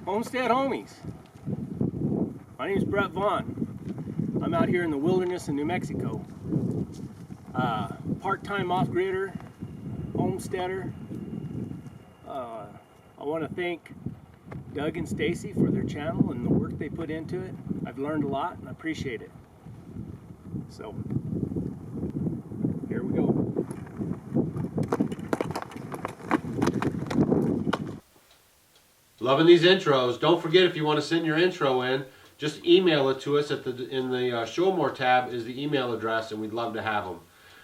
Homestead homies, my name is Brett Vaughn. I'm out here in the wilderness in New Mexico. Part-time off-gridder, homesteader. I want to thank Doug and Stacy for their channel and the work they put into it. I've learned a lot and I appreciate it. So, here we go. Loving these intros. Don't forget, if you want to send your intro in, just email it to us in the Show More tab is the email address, and we'd love to have them.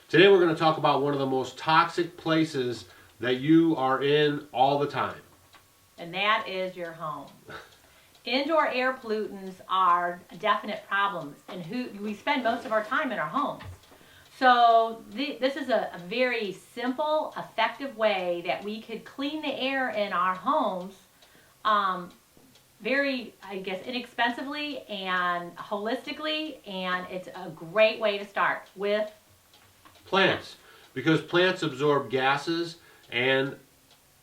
Today we're going to talk about one of the most toxic places that you are in all the time. And that is your home. Indoor air pollutants are definite problems, and we spend most of our time in our homes. So this is a very simple, effective way that we could clean the air in our homes very, I guess, inexpensively and holistically, and it's a great way to start with plants, because plants absorb gases and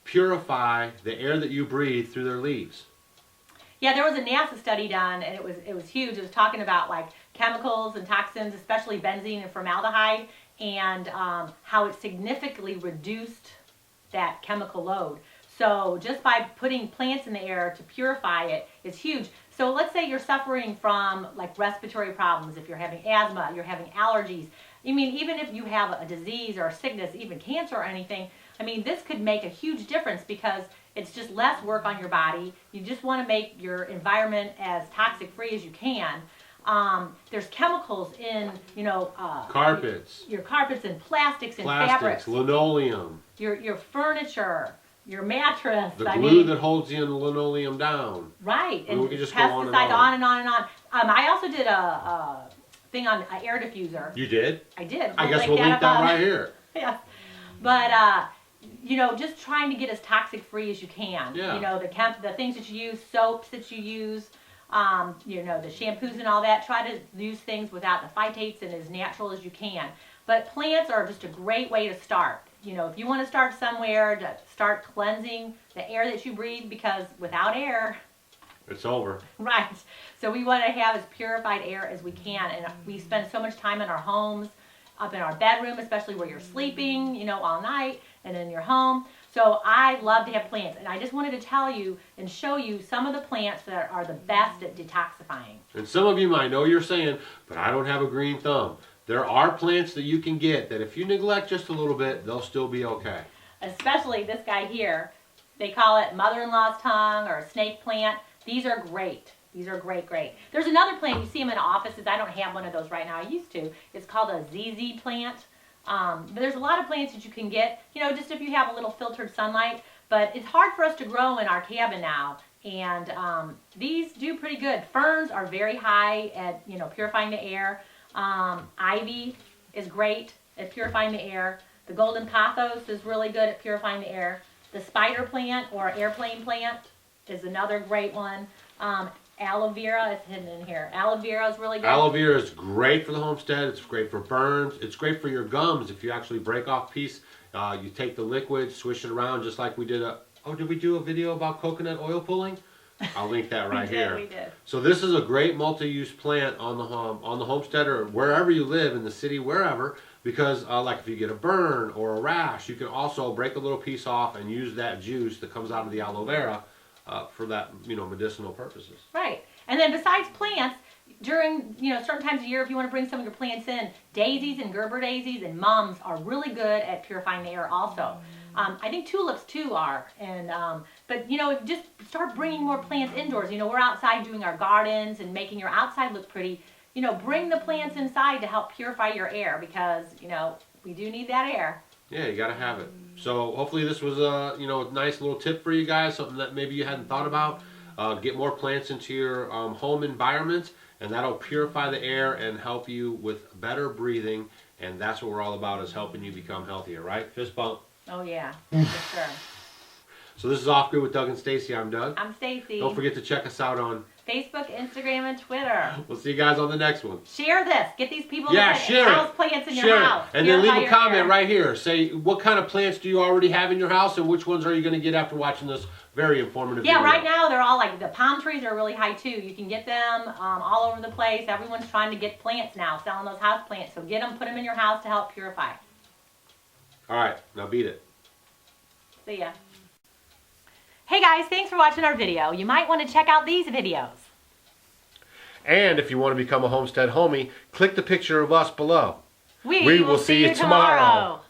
purify the air that you breathe through their leaves. Yeah, there was a NASA study done, and it was huge. It was talking about like chemicals and toxins, especially benzene and formaldehyde, and how it significantly reduced that chemical load. So just by putting plants in the air to purify it is huge. So let's say you're suffering from like respiratory problems, if you're having asthma, you're having allergies. I mean, even if you have a disease or a sickness, even cancer or anything, I mean, this could make a huge difference because it's just less work on your body. You just want to make your environment as toxic free as you can. There's chemicals in, carpets. Your carpets and plastics and fabrics. Linoleum. Your furniture. Your mattress. The glue that holds the linoleum down. Right. And we can just go on and on and on and on. I also did a thing on an air diffuser. You did? I did. I guess we'll link that right here. Yeah. But, just trying to get as toxic free as you can. Yeah. The things that you use, soaps that you use, the shampoos and all that. Try to use things without the phytates and as natural as you can. But plants are just a great way to start. If you want to start somewhere to start cleansing the air that you breathe, because without air, it's over. Right. So we want to have as purified air as we can. And we spend so much time in our homes, up in our bedroom, especially where you're sleeping, all night, and in your home. So I love to have plants. And I just wanted to tell you and show you some of the plants that are the best at detoxifying. And some of you might know you're saying, but I don't have a green thumb. There are plants that you can get that if you neglect just a little bit, they'll still be okay. Especially this guy here. They call it mother-in-law's tongue or a snake plant. These are great. These are great. There's another plant, you see them in offices. I don't have one of those right now. I used to. It's called a ZZ plant. But there's a lot of plants that you can get, just if you have a little filtered sunlight. But it's hard for us to grow in our cabin now. And these do pretty good. Ferns are very high at, purifying the air. Ivy is great at purifying the air. The golden pothos is really good at purifying the air. The spider plant or airplane plant is another great one. Aloe vera is hidden in here. Aloe vera is really good. Aloe vera is great for the homestead. It's great for burns. It's great for your gums. If you actually break off a piece, you take the liquid, swish it around just like we did did we do a video about coconut oil pulling? I'll link that right here. We did. So this is a great multi-use plant on the homestead or wherever you live, in the city, wherever, because like if you get a burn or a rash, you can also break a little piece off and use that juice that comes out of the aloe vera for that, medicinal purposes. Right. And then besides plants, during, certain times of year, if you want to bring some of your plants in, daisies and Gerber daisies and mums are really good at purifying the air also. I think tulips too are, but just start bringing more plants indoors. We're outside doing our gardens and making your outside look pretty. Bring the plants inside to help purify your air because, we do need that air. Yeah, you got to have it. So hopefully this was a nice little tip for you guys, something that maybe you hadn't thought about. Get more plants into your home environment, and that'll purify the air and help you with better breathing. And that's what we're all about, is helping you become healthier, right? Fist bump. Oh yeah, for sure. So this is Off Grid with Doug and Stacy. I'm Doug. I'm Stacy. Don't forget to check us out on Facebook, Instagram, and Twitter. We'll see you guys on the next one. Share this. Get these people Yeah, to put share house it. plants in Share your it. house. And then leave Purify a your comment air. right here. Say what kind of plants do you already have in your house and which ones are you going to get after watching this very informative Yeah, video. right now they're all like, the palm trees are really high too. You can get them all over the place. Everyone's trying to get plants now, selling those house plants. So get them, put them in your house to help purify. All right, now beat it. See ya. Hey guys, thanks for watching our video. You might want to check out these videos. And if you want to become a Homestead homie, click the picture of us below. We will see you tomorrow.